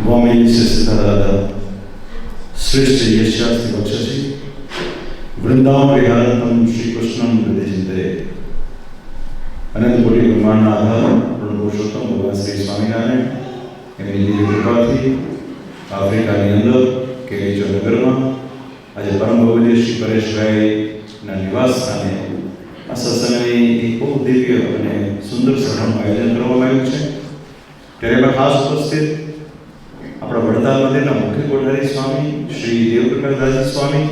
वामेश सिद्धाराधा श्रेष्ठ यशास्ति बक्षसी वृंदावन विहारतम श्री कृष्णम हृदय चिंतये अनंत कोटि ब्रह्मांड आधार पूर्ण पुरुषोत्तम भगवान श्री स्वामीनारायण એમની દિવ્ય કૃપાથી આફ્રિકાની અંદર કેરીચો નગરમાં આજે પરમ ભગવદીય શ્રી પરેશભાઈના નિવાસ સ્થાને આ સત્સંગની એક બહુ દિવ્ય અને સુંદર સભાનું આયોજન કરવામાં આવ્યું છે. ત્યારે એમાં ખાસ ઉપસ્થિત આપણા વડતાલ મંદિરના મુખ્ય કોઠારી સ્વામી શ્રી દેવપ્રકાશદાસજી સ્વામી,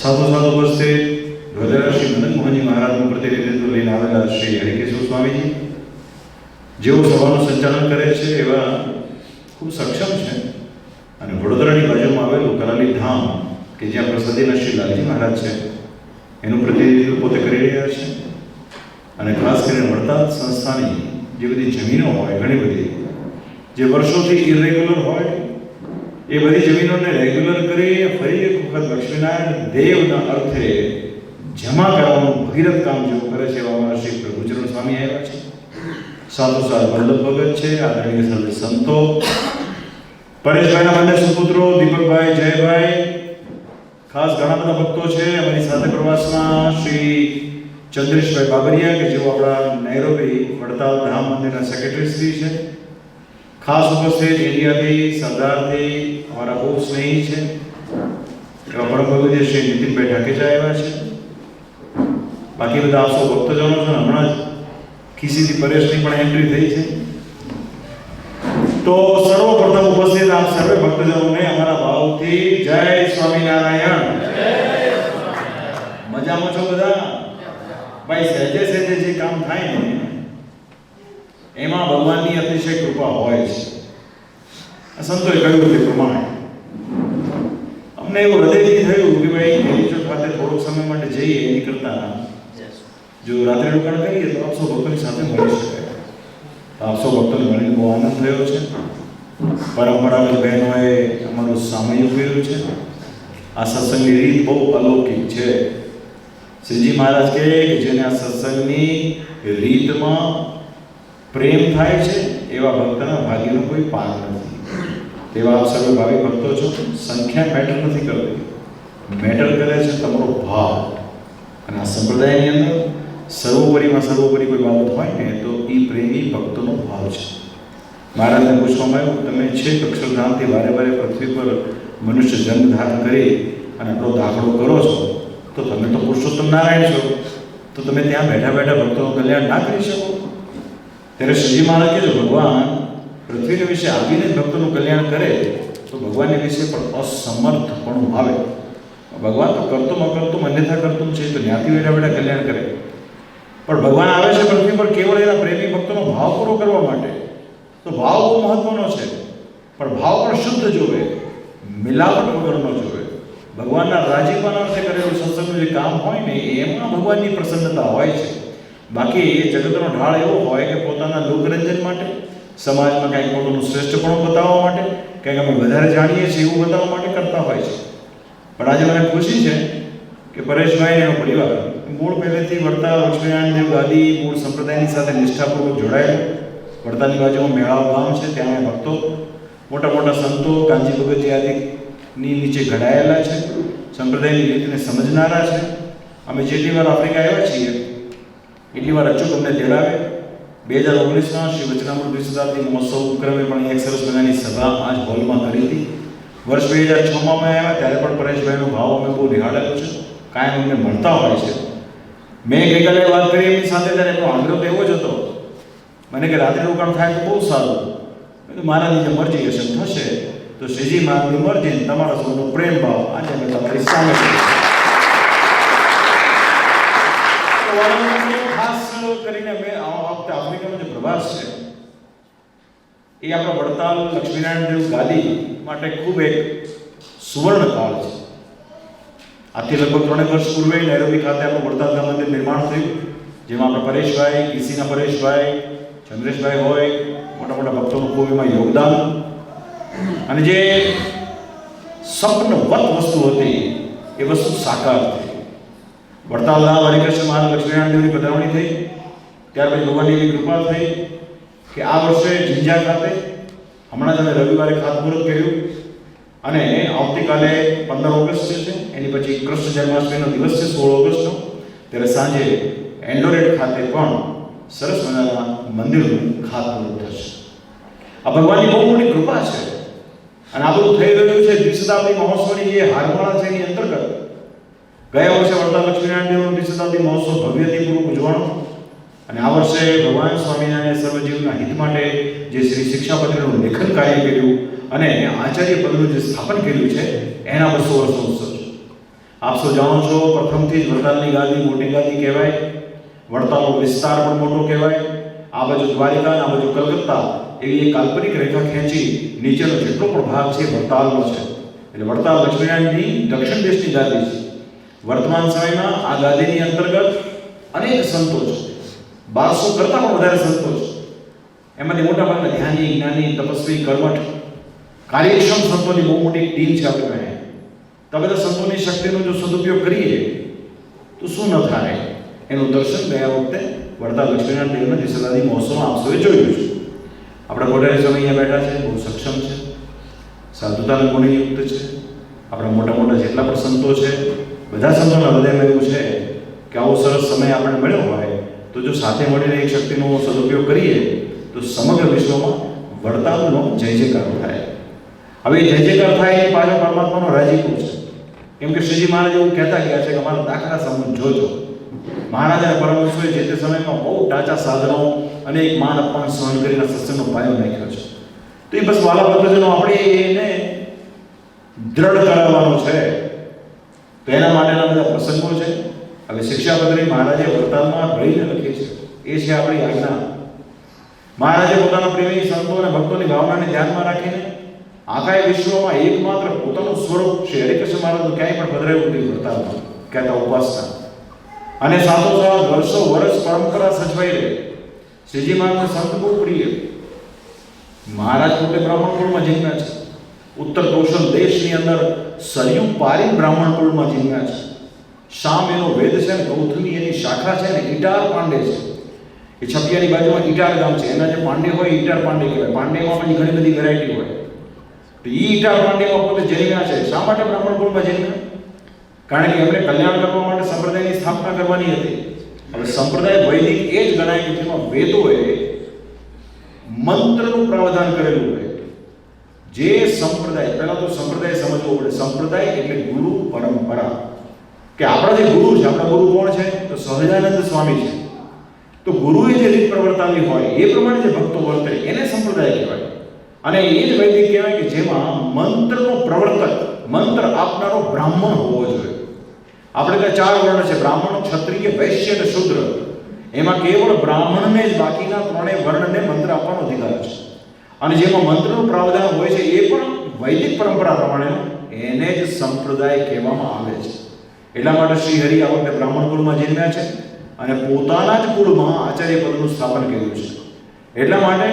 સાથોસાથ ઉપસ્થિત ધ્વજારા શ્રી મદન મોહનજી મહારાજનું પ્રતિનિધિત્વ લઈને આવેલા શ્રી હરિકેશવ સ્વામીજી, જેઓ સભાનું સંચાલન કરે છે એવા ખૂબ સક્ષમ છે. અને વડોદરાની બાજુમાં આવેલું કરાલી ધામ કે જ્યાં પ્રસાદીના શ્રી લાલજી મહારાજ છે એનું પ્રતિનિધિત્વ પોતે કરી રહ્યા છે. અને ખાસ કરીને વડતાલ સંસ્થાની જે બધી જમીનો હોય, ઘણી બધી જે વર્ષોથી ઇરેગ્યુલર હોય, એ બધી જમીનોને રેગ્યુલર કરી ફરી એક વખત લક્ષ્મીનારાયણ દેવના અર્થે જમા કરવાનું ભગીરથ કામ જેવું કરે છે એવા અમારા શ્રી પ્રભુચરણ સ્વામી આવ્યા છે. સાથોસાથ વલ્લભ ભગત છે, આદરણીય સર્વે સંતો, પરેશભાઈના બંને સુપુત્રો દીપકભાઈ, જયભાઈ, ખાસ ઘણા બધા ભક્તો છે. અમારી સાથે પ્રવાસમાં શ્રી ચંદ્રેશભાઈ બાબરિયા કે જેઓ આપણા નૈરોબી વડતાલ ધામ મંદિરના સેક્રેટરી શ્રી છે. ખાસ ઉપસ્થિત ઇન્ડિયાથી સરદારથી અમારા બહુ સ્નેહી છે એવા પરમ ભગવદીય શ્રી નીતિનભાઈ ઢાકેચા આવ્યા છે. બાકી બધા આપસો ભક્તજનો છે. હમણાં જ ખીસીથી પરેશની પણ એન્ટ્રી થઈ છે. તો સર્વપ્રથમ ઉપસ્થિત આપ સર્વે ભક્તજનોને અમારા ભાવથી જય સ્વામિનારાયણ. મજામાં છો બધા? ભાઈ સહેજે સહેજે જે કામ થાય ને એમાં ભગવાનની અતિશય કૃપા હોય છે. સંતોએ કહ્યું તે પ્રમાણે અમને એવું હૃદયથી થયું કે ભાઈ કેરીચોક ખાતે થોડોક સમય માટે જઈએ, એની કરતા જો રાત્રે રોકાણ કરીએ તો આપસો ભક્તોની સાથે મળી શકાય. આપસો ભક્તોને મળીને બહુ આનંદ થયો છે. પરંપરાગત બહેનોએ અમારું સામયું કર્યું છે. આ સત્સંગની રીત બહુ અલૌકિક છે. શ્રીજી મહારાજ કહે કે જેને આ સત્સંગની રીતમાં પ્રેમ થાય છે એવા ભક્તના ભાગ્યનું કોઈ પાર નથી. તેવા આપ સર્વે ભાવિક ભક્તો છો. સંખ્યા મેટર નથી કરતી, મેટર કરે છે તમારો ભાવ. અને આ સંપ્રદાયની અંદર સર્વોપરીમાં સર્વોપરી કોઈ બાબત હોય ને તો એ પ્રેમી ભક્તોનો ભાવ છે. મહારાજને પૂછવામાં આવ્યું, તમે છેક અક્ષરધામથી વારે વારે પૃથ્વી પર મનુષ્ય જન્મ ધારણ કરી અને આપણો દાખલો કરો છો, તો તમે તો પુરુષોત્તમ નારાયણ છો, તો તમે ત્યાં બેઠા બેઠા ભક્તોનું કલ્યાણ ના કરી શકો? ત્યારે શ્રીજી મહારાજ કે જો ભગવાન પૃથ્વીના વિશે આવીને જ ભક્તોનું કલ્યાણ કરે તો ભગવાનને વિશે પણ અસમર્થપણું આવે. ભગવાન તો કરતું અકર્તું અન્યથા કરતું છે, તો જ્ઞાતિ બેઠા બેઠા કલ્યાણ કરે. પણ ભગવાન આવે છે પૃથ્વી પર કેવળ એના પ્રેમી ભક્તોનો ભાવ પૂરો કરવા માટે. તો ભાવ બહુ મહત્વનો છે, પણ ભાવ પણ શુદ્ધ જોવે, મિલાવટ વગરનો જોવે. ભગવાનના રાજીપાના અર્થે કરેલું સત્સંગનું જે કામ હોય ને એમાં ભગવાનની પ્રસન્નતા હોય છે. બાકી એ જગતનો ઢાળ એવો હોય કે પોતાના લોકરંજન માટે, સમાજમાં કંઈક પોતાનું શ્રેષ્ઠપણું બતાવવા માટે, કંઈક અમે વધારે જાણીએ છીએ એવું બતાવવા માટે કરતા હોય છે. પણ આજે મને ખુશી છે કે પરેશભાઈ એનો પરિવાર મૂળ પહેલેથી વડતાલ લક્ષ્મીનારાયણ દેવ ગાદી મૂળ સંપ્રદાયની સાથે નિષ્ઠાપૂર્વક જોડાયેલો. વડતાલની બાજુમાં મેળાવ ગામ છે, ત્યાં ભક્તો મોટા મોટા સંતો કાંજી ભગતજી આદિની નીચે ઘડાયેલા છે, સંપ્રદાયની રીતને સમજનારા છે. અમે જેટલી વાર આફ્રિકા આવ્યા છીએ એટલી વાર અચૂક અમને તેડાવે. 2019માં શ્રી વચનામૃત વિશેષાર્થી મહોત્સવ ઉપક્રમે પણ એક સરસ મજાની સભા આ જ હોલમાં કરી હતી. વર્ષ 2006માં અમે આવ્યા ત્યારે પણ પરેશભાઈનો ભાવ અમે બહુ નિહાળેલો છે, કાયમ અમને મળતા હોય છે. મેં ગઈકાલે વાત કરી એમની સાથે ત્યારે એમનો આગ્રહ તો એવો જ હતો મને કે રાત્રે રોકાણ થાય તો બહુ સારું. મારાની જે મરજી હશે થશે, તો શ્રીજી મહારાજની મરજી, તમારા સૌનો પ્રેમ ભાવ આજે અમે તમારી સામે ખાસ કરીને મેં આ વખતે આફ્રિકાનો જે પ્રવાસ છે એ આપણા વડતાલ લક્ષ્મીનારાયણ દેવ ગાદી માટે ખૂબ એક સુવર્ણ કાળ છે. આથી લગભગ 3 વર્ષ પૂર્વે નૈરોબી ખાતે આપણું વડતાલ ધામ મંદિર નિર્માણ થયું, જેમાં આપણા પરેશભાઈ, કીસીના પરેશભાઈ, ચંદ્રેશભાઈ હોય, મોટા મોટા ભક્તોનું ખૂબ એમાં યોગદાન. અને જે સ્વપ્નવત વસ્તુ હતી એ વસ્તુ સાકાર થઈ. વડતાલ ધામ હરિકૃષ્ણ મહારાજ લક્ષ્મીનારાયણ દેવની પધરામણી થઈ, ત્યાર પછી ભગવાનની એવી કૃપા થઈ કે આ વર્ષે ઝીંઝા ખાતે હમણાં જ અમે રવિવારે ખાતમુહૂર્ત કર્યું અને આવતીકાલે 15 ઓગસ્ટ છે, એની પછી કૃષ્ણ જન્માષ્ટમીનો દિવસ છે 16 ઓગસ્ટનો, ત્યારે સાંજે એન્ડોરેટ ખાતે પણ સરસ મજાના મંદિરનું ખાતમુહૂર્ત થશે. આ ભગવાનની બહુ મોટી કૃપા છે. અને આ બધું થઈ રહ્યું છે દ્વિશતાબ્દી મહોત્સવની જે હારમાળા છે એની અંતર્ગત. ગયા વર્ષે વડતાલ લક્ષ્મીનારાયણ દેવનો દ્વિશતાબ્દી મહોત્સવ ભવ્યતાપૂર્વક ઉજવવાનો અને આ વર્ષે ભગવાન સ્વામિનારાયણ સર્વજીવના હિત માટે જે શ્રી શિક્ષાપત્રીનું લેખન કાર્ય કર્યું અને આચાર્ય પદનું જે સ્થાપન કર્યું છે એના 200 વર્ષનો ઉત્સવ છે. આપ સૌ જાણો છો, પ્રથમથી જ વડતાલની ગાદી મોટી ગાદી કહેવાય. વડતાલનો વિસ્તાર પણ મોટો કહેવાય. આ બાજુ દ્વારિકા અને આ બાજુ કલકત્તા એવી એક કાલ્પનિક રેખા ખેંચી નીચેનો જેટલો પણ ભાગ છે વડતાલનો છે. એટલે વડતાલ લક્ષ્મીનારાયણની દક્ષિણ દેશની ગાદી છે. વર્તમાન સમયમાં આ ગાદીની અંતર્ગત અનેક સંતો છે, 1200 કરતાં પણ વધારે સંતો છે. એમાંથી મોટાભાગના ધ્યાની, જ્ઞાની, તપસ્વી, કર્મઠ, કાર્યક્ષમ સંતોની બહુ મોટી ટીમ છે આપણી પાસે. તો આ બધા સંતોની શક્તિનો જો સદુપયોગ કરીએ તો શું ન થાય એનું દર્શન ગયા વખતે વડતાલ લક્ષ્મીનારાયણ દેવના દ્વિશતાબ્દી મહોત્સવમાં આપ સૌએ જોયું છે. આપણા કોઠારી સ્વામી અહીંયા બેઠા છે, બહુ સક્ષમ છે, સાધુતાના ગુણયુક્ત છે. આપણા મોટા મોટા જેટલા પણ સંતો છે, બધા સંતોના હૃદયમાં એવું છે કે આવો સરસ સમય આપણને મળ્યો હોય તો જો સાથે મળીને એક શક્તિનો સદુપયોગ કરીએ તો સમગ્ર વિશ્વમાં વડતાલનો જય જયકાર થાય. હવે જય જયકાર થાય એ પાછળ પરમાત્માનો રાજીપો છે. કેમ કે શ્રીજી મહારાજ એવું કહેતા ગયા છે કે અમારા દાખલા સમૂહ જોજો. મહારાજ અને પરમહંસોએ જે તે સમયમાં બહુ ટાચા સાધનો અને એક માન અપમાન સહન કરીને સત્સંગનો પાયો નાખ્યો છે. તો એ બસ વાલા ભક્તજનો આપણે એને દ્રઢ કરાવવાનો છે. તો એના માટેના બધા પ્રસંગો છે. હવે શિક્ષાપત્રી મહારાજે વડતાલમાં રહીને લખી છે, એ છે આપણી આજ્ઞા. મહારાજે પોતાના પ્રેમી સંતો અને ભક્તોની ભાવનાને ધ્યાનમાં રાખીને આખા વિશ્વમાં એકમાત્ર પોતાનું સ્વરૂપ શ્રી હરિકૃષ્ણ મહારાજનું ક્યાંય પણ પધરાયું નથી વડતાલમાં, કહેતા ઉપાસના. અને સાથોસાથ વર્ષો વર્ષ પરંપરા સચવાઈ રહે. શ્રીજી મહારાજને સંત બહુ પ્રિય. મહારાજ પોતે બ્રાહ્મણ કુળમાં જન્મ્યા છે. ઉત્તર કૌશલ દેશની અંદર સરયુ પારી બ્રાહ્મણ કુળમાં જન્મ્યા છે. શામ એનો વેદ છે ને ગૌતમી એની શાખા છે ને ઈટાર પાંડે છે. એ છપિયાની બાજુમાં ઈટાર ગામ છે. એના જે પાંડે હોય ઈટાર પાંડે કહેવાય. પાંડેમાં પણ ઘણી બધી વેરાયટી હોય. તો એ ઈટાર પાંડેમાં પોતે જન્મ્યા છે. શા માટે બ્રાહ્મણ કુળમાં જન્મ્યા? કારણ કે એમણે કલ્યાણ કરવા માટે સંપ્રદાયની સ્થાપના કરવાની હતી. હવે સંપ્રદાય વૈદિક એ જ ગણાય કે જેમાં વેદોએ મંત્રનું પ્રાવધાન કરેલું હોય. જે સંપ્રદાય, પહેલા તો સંપ્રદાય સમજવો પડે. સંપ્રદાય એટલે ગુરુ પરંપરા. કે આપણા જે ગુરુ છે, આપણા ગુરુ કોણ છે? તો સહજાનંદ સ્વામી છે. તો ગુરુએ જે રીત પ્રવર્તાવી હોય એ પ્રમાણે જે ભક્તો વર્તે એને સંપ્રદાય કહેવાય. અને એ જ વૈદિક કહેવાય કે જેમાં મંત્રનો પ્રવર્તક, મંત્ર આપનારો બ્રાહ્મણ હોવો જોઈએ. આપણે ત્યાં 4 વર્ણ છે: બ્રાહ્મણ, ક્ષત્રિય, વૈશ્ય અને શૂદ્ર. એમાં કેવળ બ્રાહ્મણને જ બાકીના 3 વર્ણને મંત્ર આપવાનો અધિકાર છે. અને જેમાં મંત્રનું પ્રાવધાન હોય છે એ પણ વૈદિક પરંપરા પ્રમાણે, એને જ સંપ્રદાય કહેવામાં આવે છે. એટલા માટે શ્રી હરિ આ વખતે બ્રાહ્મણ કુળમાં જન્મ્યા છે અને પોતાના જ કુળમાં આચાર્ય પદનું સ્થાપન કર્યું છે. એટલા માટે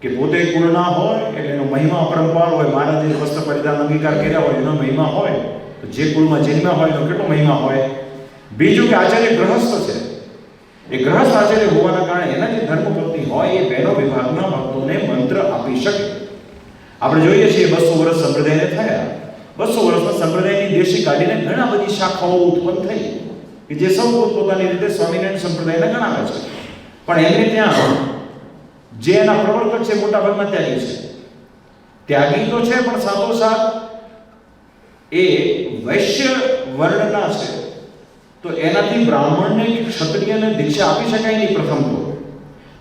કે પોતે કુળના હોય એટલે એનો મહિમા અપરંપાર હોય. મહારાજે વસ્ત્ર પરિધાન અંગીકાર કર્યા હોય એનો મહિમા હોય. તો જે કુળમાં જન્મ્યા હોય એનો કેટલો મહિમા હોય. બીજું કે આચાર્ય ગ્રહસ્થ છે. એ ગ્રહસ્થ આચાર્ય હોવાના કારણે એના જે ધર્મપત્ની હોય એ બહેનો વિભાગના ભક્તોને મંત્ર આપી શકે. આપણે જોઈએ છીએ 200 વર્ષ સંપ્રદાયને થયા. 200 વર્ષમાં સંપ્રદાયની દેશી કાઢીને ઘણા બધી શાખાઓ ઉત્પન્ન થઈ કે જે સૌ પોતાની રીતે સ્વામિનારાયણ સંપ્રદાયને ગણાવે છે. પણ એમને ત્યાં જે એના પ્રવર્તક છે મોટા ભાગના ત્યાગી છે. ત્યાગી તો છે પણ સાથોસાથ એ વૈશ્ય વર્ણના છે. તો એનાથી બ્રાહ્મણને કે ક્ષત્રિયને દીક્ષા આપી શકાય નહીં પ્રથમ તો.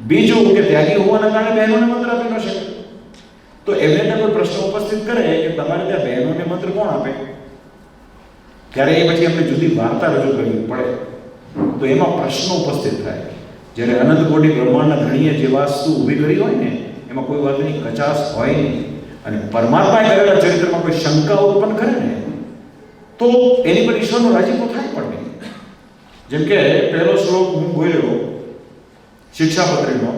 બીજું કે ત્યાગી હોવાના કારણે બહેનોને મંત્ર આપી ન શકે. તો એમને કોઈ પ્રશ્ન ઉપસ્થિત કરે કે તમારે ત્યાં બહેનોને મંત્ર કોણ આપે, ત્યારે એ પછી આપણે જુદી વાર્તા રજૂ કરવી પડે. તો એમાં પ્રશ્નો ઉપસ્થિત થાય. જ્યારે અનંત કોટી બ્રહ્માંડના ધણીએ જે વાસ્તુ ઊભી કરી હોય ને એમાં કોઈ વાતની કચાશ હોય નહીં. અને પરમાત્માએ કરેલા ચરિત્રમાં કોઈ શંકા ઉત્પન્ન કરે ને તો એની પર ઈશ્વરનો રાજીપો થાય પણ નહીં. જેમ કે પહેલો શ્લોક હું બોલ્યો શિક્ષાપત્રીનો,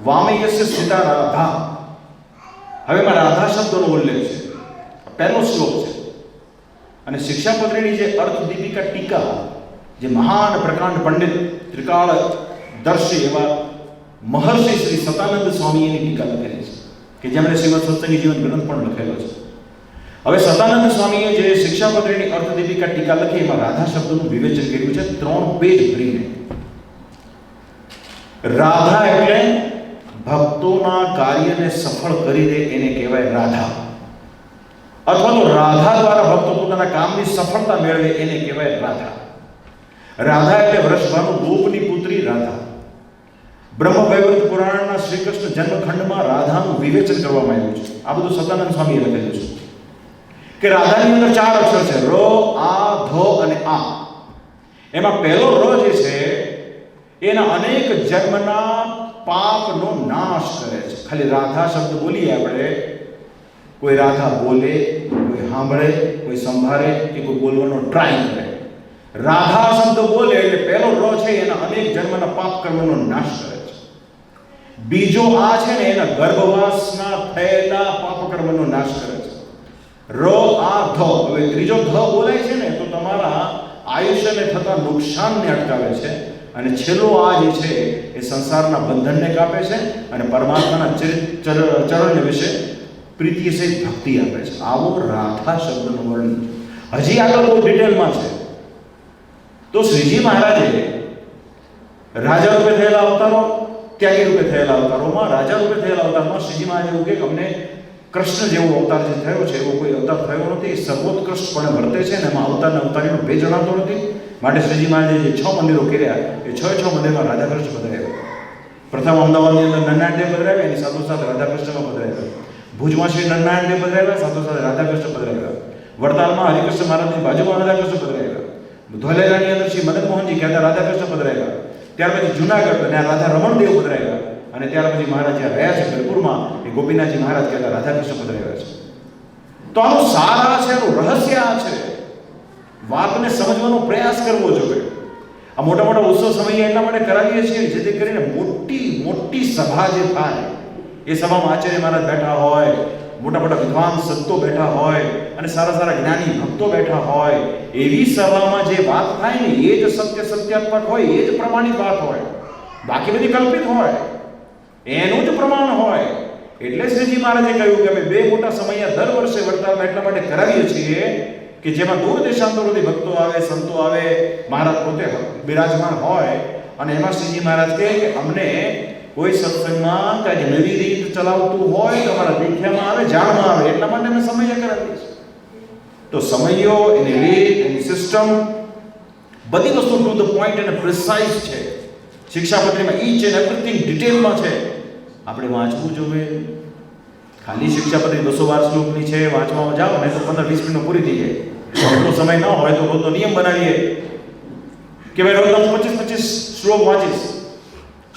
વામયસ્ય સ્થિતા રાધા. હવે એમાં રાધા શબ્દનો ઉલ્લેખ છે. પહેલો શ્લોક છે. અને શિક્ષાપત્રીની જે અર્થ દીપિકા ટીકા, જે મહાન પ્રકાંડ પંડિત ત્રિકાળ દર્શી એવા મહર્ષિ શ્રી સતાનંદ સ્વામી એની ટીકા લખેલી છે કે જેમણે શ્રીમદ સત્સંગી જીવન ગ્રંથ પણ લખેલો છે. હવે સતાનંદ સ્વામીએ જે શિક્ષાપત્રીની અર્થદીપિકા ટીકા લખી એમાં રાધા શબ્દનું વિવેચન કર્યું છે 3 પેજ ભરીને. રાધા એટલે ભક્તોના કાર્યને સફળ કરી દે એને કહેવાય રાધા, અથવા તો રાધા દ્વારા ભક્તો પોતાના કામની સફળતા મેળવે એને કહેવાય રાધા. રાધા એટલે વૃષભાનુ ગોપની પુત્રી રાધા. બ્રહ્મ વૈવર્ત પુરાણના શ્રી કૃષ્ણ જન્મખંડમાં રાધાનું વિવેચન કરવામાં આવ્યું છે. આ બધું સતાનંદ સ્વામીએ લખેલું છે કે રાધાની અંદર 4 અક્ષર છે, ર, આ, ધ અને આ. એમાં પહેલો ર જે છે એના અનેક જન્મના પાપનો નાશ કરે છે. ખાલી રાધા શબ્દ બોલીએ આપણે, કોઈ રાધા બોલે, કોઈ સાંભળે, કોઈ સંભાળે કે કોઈ બોલવાનો ટ્રાય કરે. રાધા શબ્દ બોલે એટલે પહેલો ર છે એના અનેક જન્મના પાપ કર્મનો નાશ કરે છે. બીજો આ છે ને એના ગર્ભવાસના થયેલા પાપ કર્મનો નાશ કરે છે. ર, આ, ધ. હવે ત્રીજો ધ બોલાય છે ને તો તમારા આયુષ્યને થતા નુકસાનને અટકાવે છે. અને છેલ્લો આ જે છે એ સંસારના બંધનને કાપે છે અને પરમાત્માના ચરણને વિશે પ્રીતિ સહિત ભક્તિ આપે છે. આવો રાધા શબ્દનું વર્ણન હજી આગળ બહુ ડિટેલમાં છે. તો શ્રીજી મહારાજે રાજા રૂપે થયેલા અવતારો, ત્યાગી રૂપે થયેલા અવતારોમાં, રાજા રૂપે થયેલા અવતારમાં શ્રીજી મહારાજ એવું કે અમને કૃષ્ણ જેવો અવતાર જે થયો છે એવો કોઈ અવતાર થયો નથી, સર્વોત્કૃષ્ટપણે વર્તે છે અને એમાં અવતારનો ભેદ જણાતો નથી. માટે શ્રીજી મહારાજે જે 6 મંદિરો કર્યા એ 6 મંદિરમાં રાધા કૃષ્ણ પધરાવ્યા. પ્રથમ અમદાવાદની અંદર નરનારાયણ દેવ પધરાવ્યા, એની સાથોસાથ રાધા કૃષ્ણમાં પધરાવ્યા. ભુજમાં શ્રી નરનારાયણ દેવ પધરાવ્યા, સાથોસાથ રાધા કૃષ્ણ પધરાવ્યા. વડતાલમાં હરિકૃષ્ણ મહારાજની બાજુમાં રાધા કૃષ્ણ પધરાવ્યા. ધોલેરાની અંદર શ્રી મદન મોહનજી કહેતા રાધા કૃષ્ણ પધરાવ્યા. ત્યાર પછી જુનાગઢ અને રાધા રમણ દેવ પધરાવ્યા. અને ત્યાર પછી મહારાજ જ્યાં રહ્યા છે ગરપુરમાં એ ગોપીનાથજી મહારાજ કહેતા રાધા કૃષ્ણ પધરાવ્યા છે. તો આનું સાર આ છે, આનું રહસ્ય આ છે. વાતને સમજવાનો પ્રયાસ કરવો જોઈએ. આ મોટા મોટા ઉત્સવ સમયે એટલા માટે કરાવીએ છીએ જેથી કરીને મોટી સભા જે થાય એ સભામાં આચાર્ય મહારાજ બેઠા હોય, મોટા મોટા વિદ્વાન સંતો બેઠા હોય અને સારા જ્ઞાની ભક્તો બેઠા હોય. એવી સભામાં જે વાત થાય ને એ જ સત્યાત્મક હોય, એ જ પ્રમાણિત વાત હોય. બાકી બધી કલ્પિત હોય, એનું જ પ્રમાણ હોય. એટલે શ્રીજી મહારાજે કહ્યું કે અમે 2 મોટા સમય દર વર્ષે વડતાલમાં એટલા માટે કરાવીએ છીએ કે જેમાં દૂર દેશાંતરોથી ભક્તો આવે, સંતો આવે, મહારાજ પોતે બિરાજમાન હોય. અને એમાં શ્રીજી મહારાજ કહે કે અમને કોઈ સત્સંગમાં કંઈક નવી રીત ચલાવતું હોય તો અમારા દેખ્યામાં આવે, જાણમાં આવે, એટલા માટે અમે સમય કરાવીએ છીએ. તો સમયો, એની રીત, એની સિસ્ટમ, બધી વસ્તુ ટુ ધ પોઈન્ટ અને પ્રિસાઇઝ છે. શિક્ષાપત્રીમાં ઈચ એન્ડ એવરીથિંગ ડિટેલમાં છે. આપણે વાંચવું જોઈએ. ખાલી શિક્ષાપત્રી 212 શ્લોકની છે, વાંચવામાં જાઓ ને તો 15-20 મિનિટમાં પૂરી થઈ જાય. એટલો સમય ન હોય તો રોજનો નિયમ બનાવીએ કે ભાઈ રોજ 25 શ્લોક વાંચીશ.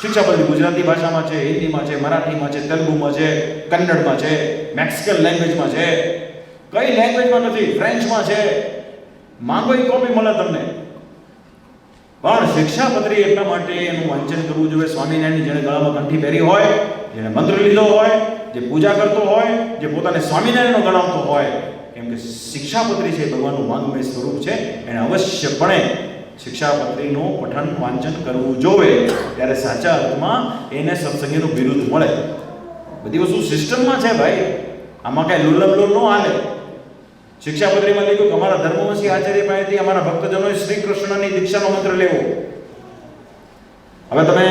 શિક્ષાપત્રી ગુજરાતી ભાષામાં છે, હિન્દીમાં છે, મરાઠીમાં છે, તેલુગુમાં છે, કન્નડમાં છે, મેક્સિકન લેંગ્વેજમાં છે, કઈ લેંગ્વેજમાં નથી, ફ્રેન્ચમાં છે. માંગો એ કોપી મળે તમને. પણ શિક્ષાપત્રી એટલા માટે એનું વાંચન કરવું જોઈએ. સ્વામિનારાયણની જેણે ગળામાં કંઠી પહેરી હોય, જેણે મંત્ર લીધો હોય, જે પૂજા કરતો હોય, જે પોતાને સ્વામિનારાયણનો ગણાવતો હોય, કેમ કે શિક્ષાપત્રી છે ભગવાનનું વાંગમય સ્વરૂપ છે, એને અવશ્યપણે શિક્ષાપત્રીનું પઠન વાંચન કરવું જોઈએ. ત્યારે સાચા અર્થમાં એને સત્સંગીનું બિરુદ મળે. બધી વસ્તુ સિસ્ટમમાં છે ભાઈ, આમાં કાંઈ લુલ્લમ ન હાલે. શિક્ષાપત્રીમાં લખ્યું કે અમારા ધર્મવંશી આચાર્ય પાસેથી અમારા ભક્તજનોએ શ્રી કૃષ્ણની દીક્ષાનો મંત્ર લેવો. હવે તમે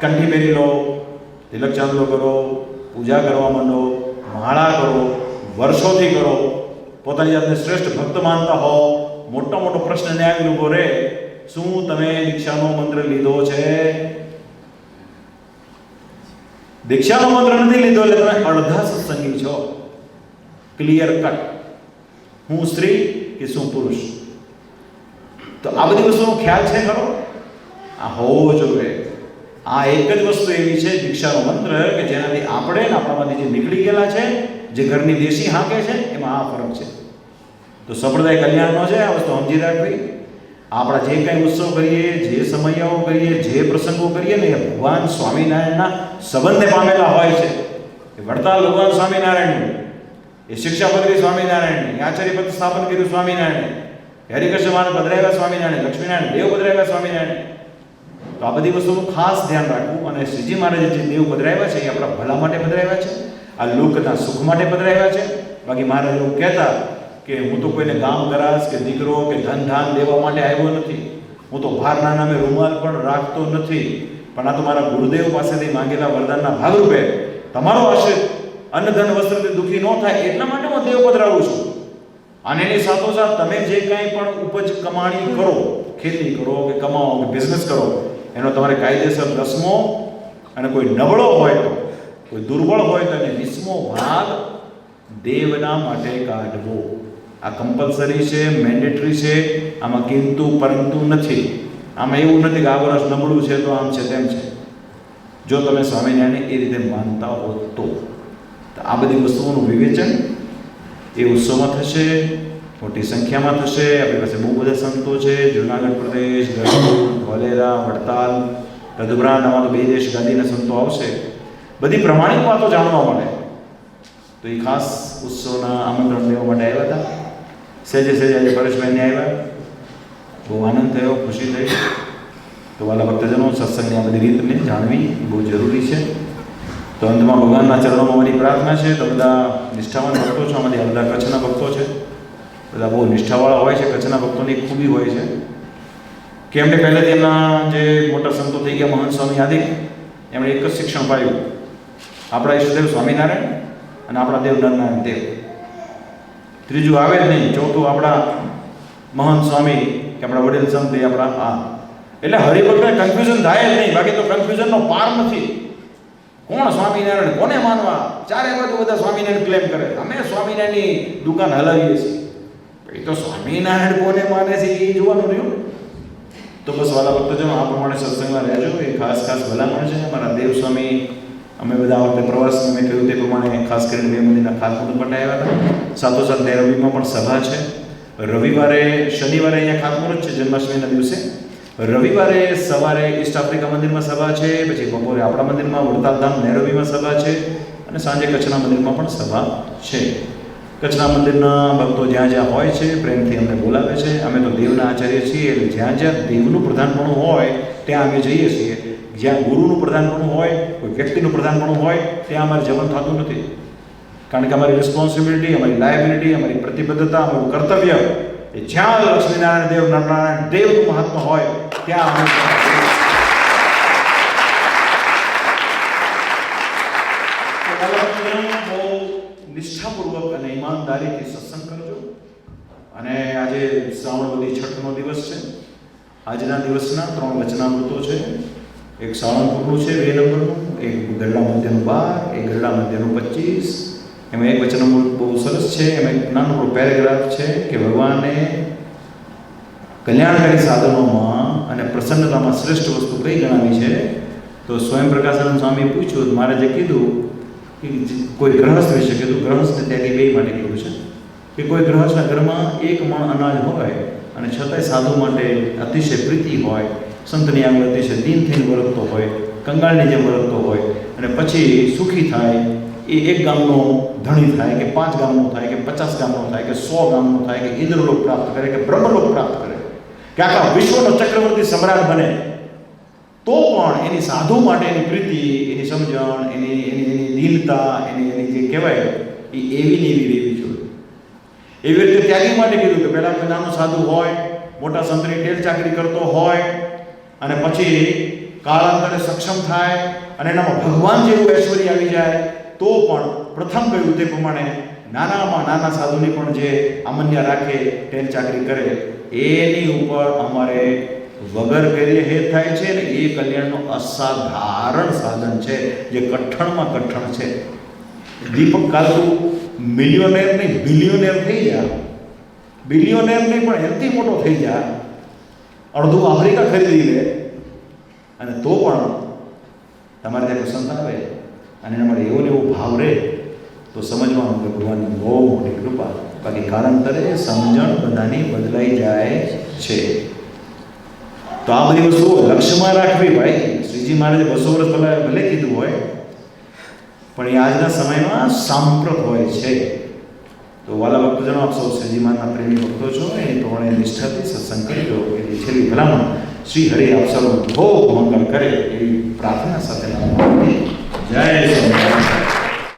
કંઠી પહેરી લો, તિલક ચાંદલો કરો, પૂજા કરવા માંડો, માળા કરો, વર્ષોથી કરો, પોતાની જાતને શ્રેષ્ઠ ભક્ત માનતા હો, મોટો પ્રશ્ન ન્યાય ઉભો રહે, શું તમે દીક્ષાનો મંત્ર લીધો છે? દીક્ષાનો મંત્ર નથી લીધો એટલે તમે અડધા સત્સંગી છો. Clear cut. હું સ્ત્રી કે શું પુરુષ? તો આ બધી વસ્તુનો ખ્યાલ છે ખરો? આ હોવો જોઈએ. આ એક જ વસ્તુ એવી છે દીક્ષાનો મંત્ર કે જેનાથી આપણે ને આપણામાંથી જે નીકળી ગયેલા છે, જે ઘરની દેશી હાંકે છે, એમાં આ ફરક છે. તો સંપ્રદાય કલ્યાણનો છે, આ વસ્તુ સમજી રાખવી. આપણા જે કંઈ ઉત્સવ કરીએ, જે સમયાઓ કરીએ, જે પ્રસંગો કરીએ ને એ ભગવાન સ્વામિનારાયણના સંબંધે પામેલા હોય છે. એ વડતાલ ભગવાન સ્વામિનારાયણનું, એ શિક્ષાપત્રી સ્વામિનારાયણની, આચાર્યપદ સ્થાપન કર્યું સ્વામિનારાયણ, હરિકૃષ્ણ મહારાજ પધરાવ્યા સ્વામિનારાયણ, લક્ષ્મીનારાયણ દેવ પધરાવ્યા સ્વામિનારાયણ. તો આ બધી વસ્તુનું ખાસ ધ્યાન રાખવું. અને શ્રીજી મહારાજે જે દેવ પધરાવ્યા છે એ આપણા ભલા માટે પધરાવ્યા છે, આ લોકના સુખ માટે પધરાવ્યા છે. બાકી મહારાજ એવું કહેતા કે હું તો કોઈને ગામ ગરાસ કે દીકરો કે ધન ધાન દેવા માટે આવ્યો નથી, હું તો ભારના નામે રૂમાલ પણ રાખતો નથી, પણ આ તો મારા ગુરુદેવ પાસેથી માંગેલા વરદાનના ભાગરૂપે તમારો આશ્રિત અન્ન ધન વસ્ત્રથી દુઃખી ન થાય એટલા માટે હું દેવ પધરાવું છું. અને એની સાથોસાથ તમે જે કાંઈ પણ ઉપજ કમાણી કરો, ખેતી કરો કે કમાઓ કે બિઝનેસ કરો, એનો તમારે કાયદેસર 10મો અને કોઈ નબળો હોય તો, કોઈ દુર્બળ હોય તો એને 20મો ભાગ દેવના માટે કાઢવો. આ કમ્પલસરી છે, મેન્ડેટરી છે, આમાં કિંતુ પરંતુ નથી. આમાં એવું નથી કે આ વર્ષ નબળું છે તો આમ છે તેમ છે. જો તમે સ્વામિનારાયણને એ રીતે માનતા હો તો આ બધી વસ્તુઓનું વિવેચન એ ઉત્સવમાં થશે, મોટી સંખ્યામાં થશે. આપણી પાસે બહુ બધા સંતો છે, જુનાગઢ પ્રદેશ, ગઢપુર, ધોલેરા, વડતાલ, તદુપરાંત આમાં તો 2 દેશ ગાદીના સંતો આવશે. બધી પ્રમાણિક વાતો જાણવા મળે. તો એ ખાસ ઉત્સવના આમંત્રણ લેવા માટે આવ્યા હતા. સહેજે આજે પરેશભાઈને આવ્યા, બહુ આનંદ થયો, ખુશી થઈ. તો વાલા ભક્તજનો, સત્સંગની આ બધી રીતને જાણવી બહુ જરૂરી છે. તો અંતમાં ભગવાનના ચરણોમાં મારી પ્રાર્થના છે. તો બધા નિષ્ઠાવાન ભક્તો છો, અમારી બધા કચ્છના ભક્તો છે, બધા બહુ નિષ્ઠાવાળા હોય છે. કચ્છના ભક્તોની ખૂબી હોય છે કે એમણે પહેલેથી એમના જે મોટા સંતો થઈ ગયા, મહંત સ્વામી આદિ, એમણે એક જ શિક્ષણ પાડ્યું, આપણા ઈષ્ટદેવ સ્વામિનારાયણ અને આપણા દેવ નરનારાયણ દેવ. ત્રીજું આવે જ નહીં. ચોથું આપણા મહંત સ્વામી કે આપણા વડીલ સંત એ આપણા આ. એટલે હરિભક્તને કન્ફ્યુઝન થાય જ નહીં. બાકી તો કન્ફ્યુઝનનો પાર નથી. કોણ સ્વામિનારાયણ, કોને માનવા? ચારે બાજુ બધા સ્વામિનારાયણ ક્લેમ કરે. અમે સ્વામિનારાયણની દુકાન હલાવીએ છીએ. એ તો સ્વામિનારાયણ કોને માને છે એ જોવાનું રહ્યું. તો બસ વાલા ભક્તજનો, આ પ્રમાણે સત્સંગમાં રહેજો. એ ખાસ ભલામણ છે. મારા દેવ સ્વામી, અમે બધા આ વખતે પ્રવાસમાં મેં કહ્યું તે પ્રમાણે ખાસ કરીને 2 મંદિરના ખાતમુહૂર્ત માટે આવ્યા હતા. સાથોસાથ રવિમાં પણ સભા છે. રવિવારે, શનિવારે અહીંયા ખાતમુહૂર્ત છે જન્માષ્ટમીના દિવસે. રવિવારે સવારે ઈસ્ટ આફ્રિકા મંદિરમાં સભા છે, પછી બપોરે આપણા મંદિરમાં વડતાલ ધામ નૈરોબીમાં સભા છે, અને સાંજે કચ્છના મંદિરમાં પણ સભા છે. કચ્છના મંદિરના ભક્તો જ્યાં જ્યાં હોય છે પ્રેમથી અમને બોલાવે છે. અમે તો દેવના આચાર્ય છીએ, એટલે જ્યાં જ્યાં દેવનું પ્રધાનપણું હોય ત્યાં અમે જઈએ છીએ. જ્યાં ગુરુનું પ્રધાનપણું હોય, કોઈ વ્યક્તિનું પ્રધાનપણું હોય, ત્યાં અમારે જવાનું થતું નથી. કારણ કે અમારી રિસ્પોન્સિબિલિટી, અમારી લાયબિલિટી, અમારી પ્રતિબદ્ધતા, અમારું કર્તવ્ય એ જ્યાં લક્ષ્મીનારાયણ દેવ, નરનારાયણ દેવનું મહાત્મા હોય ત્યાં અમે બહુ નિષ્ઠાપૂર્વક અને ઈમાનદારીથી સત્સંગ કરજો. અને આજે શ્રાવણ વદી છઠનો દિવસ છે. આજના દિવસના 3 વચનામૃતો છે. એક સાળંગપુરનું છે 2 નંબરનું, એક ગરડા મધ્યનું 12, એક ગરડા મધ્યનું 25. એમાં એક વચનામૃત બહુ સરસ છે. એમાં એક નાનો પેરેગ્રાફ છે કે ભગવાને કલ્યાણકારી સાધનોમાં અને પ્રસન્નતામાં શ્રેષ્ઠ વસ્તુ કઈ ગણાવી છે. તો સ્વયં પ્રકાશાનંદ સ્વામી પૂછ્યું, મારે જે કીધું કે કોઈ ગ્રહસ્થ વિશે કીધું, ગ્રહસ્થ ત્યાગી 2 માટે કીધું છે કે કોઈ ગ્રહસ્થના ઘરમાં 1 મણ અનાજ હોય અને છતાંય સાધુ માટે અતિશય પ્રીતિ હોય, સંતની આગળ અતિશય દીન થઈને વર્તતો હોય, કંગાળની જેમ વર્તતો હોય, અને પછી સુખી થાય, એ 1 ગામનો ધણી થાય કે 5 ગામનો થાય કે 50 ગામનો થાય કે 100 ગામનો થાય કે ઇન્દ્રલોક પ્રાપ્ત કરે કે બ્રહ્મલોક પ્રાપ્ત કરે કે આખા વિશ્વનો ચક્રવર્તી સમ્રાટ બને, તો પણ એની સાધુ માટે એની પ્રીતિ, એની સમજણ, એની દીનતા, એની જે કહેવાય એ એવી ને એવી રહેવી જોઈએ. એવી રીતે ત્યાગી માટે કીધું કે પહેલાં કોઈ નાનો સાધુ હોય, મોટા સંતની ટેલ ચાકરી કરતો હોય, અને પછી કાળાંતરે સક્ષમ થાય અને એનામાં ભગવાન જેવું ઐશ્વર્ય આવી જાય, તો પણ પ્રથમ કહ્યું તે પ્રમાણે નાનામાં નાના સાધુની પણ જે આમન્ય રાખે, ટેલ ચાકરી કરે, એની ઉપર અમારે વગર કરીએ હેત થાય છે. ને એ કલ્યાણનો અસાધારણ સાધન છે, જે કઠણમાં કઠણ છે. દીપક કાલુ મિલિયોનેર નહીં બિલિયોનેર થઈ જાય, બિલિયોનેર નહીં પણ એનાથી મોટો થઈ જાય, અડધું આફ્રિકા ખરીદી લે, અને તો પણ તમારે ત્યાં પસંદ આવે અને એના માટે એવો ને એવો ભાવ રહે, તો સમજવાનું કે ભગવાનની બહુ મોટી કૃપા. બાકી કાળાંતરે સમજણ બધાની બદલાઈ જાય છે. તો આ બધી વસ્તુઓ લક્ષ્યમાં રાખવી ભાઈ. શ્રીજી મહારાજે 200 વર્ષ પહેલાં ભલે કીધું હોય, પણ એ આજના સમયમાં સાંપ્રત હોય છે. તો વાલા ભક્તજનો, આપ સૌ શ્રીજી મહારાજના પ્રેમી ભક્તો છો, એની પ્રમાણે નિષ્ઠાથી સત્સંગ કરજો. એની છેલ્લી ભલામણ શ્રી હરિ આપ સૌનું ખૂબ મંગળ કરે એવી પ્રાર્થના સાથે જય સ્વામિનારાયણ.